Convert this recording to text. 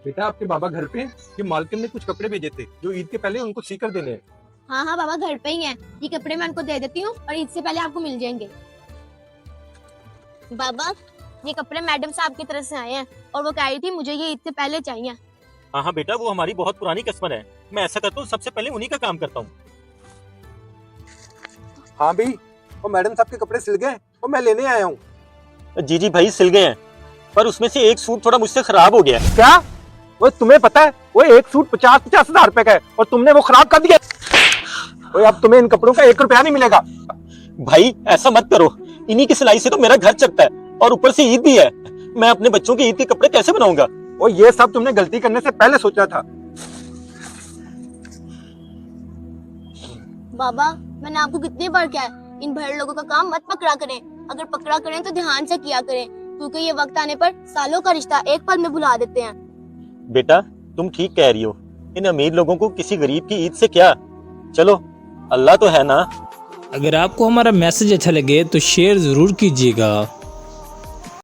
बेटा आपके बाबा घर पे हैं? ये मालकिन ने कुछ कपड़े भेजे थे जो ईद के पहले उनको सीकर देने हैं। हाँ हाँ बाबा घर पे ही हैं। ये कपड़े मैं उनको दे देती हूँ और ईद से पहले आपको मिल जाएंगे। बाबा ये कपड़े मैडम साहब की तरफ से आए हैं और वो कह रही थी मुझे ये ईद से पहले चाहिए। हाँ हाँ बेटा, वो हमारी बहुत पुरानी कस्टमर है। मैं ऐसा करता हूँ, सबसे पहले उन्हीं का काम करता हूँ। हाँ भाई, वो मैडम साहब के कपड़े सिल गए और मैं लेने आया हूँ। जी जी भाई, सिल गए हैं, पर उसमें से एक सूट थोड़ा मुझसे खराब हो गया है। क्या? वो तुम्हें पता है वो एक सूट 50-50 हजार रुपए का है और तुमने वो खराब कर दिया। ओए अब तुम्हें इन कपड़ों का 1 रुपया नहीं मिलेगा। भाई ऐसा मत करो, इन्हीं की सिलाई से तो मेरा घर चलता है और ऊपर से ईद भी है। मैं अपने बच्चों के ईद के कपड़े कैसे बनाऊंगा? और ये सब तुमने गलती करने से पहले सोचा था। बाबा मैंने आपको कितनी बार कहा है इन भर लोगों का काम मत पकड़ा करें। अगर पकड़ा करें तो ध्यान से किया करें, क्योंकि ये वक्त आने पर सालों का रिश्ता एक पल में भुला देते हैं। बेटा तुम ठीक कह रही हो, इन अमीर लोगों को किसी गरीब की ईद से क्या। चलो अल्लाह तो है ना। अगर आपको हमारा मैसेज अच्छा लगे तो शेयर ज़रूर कीजिएगा।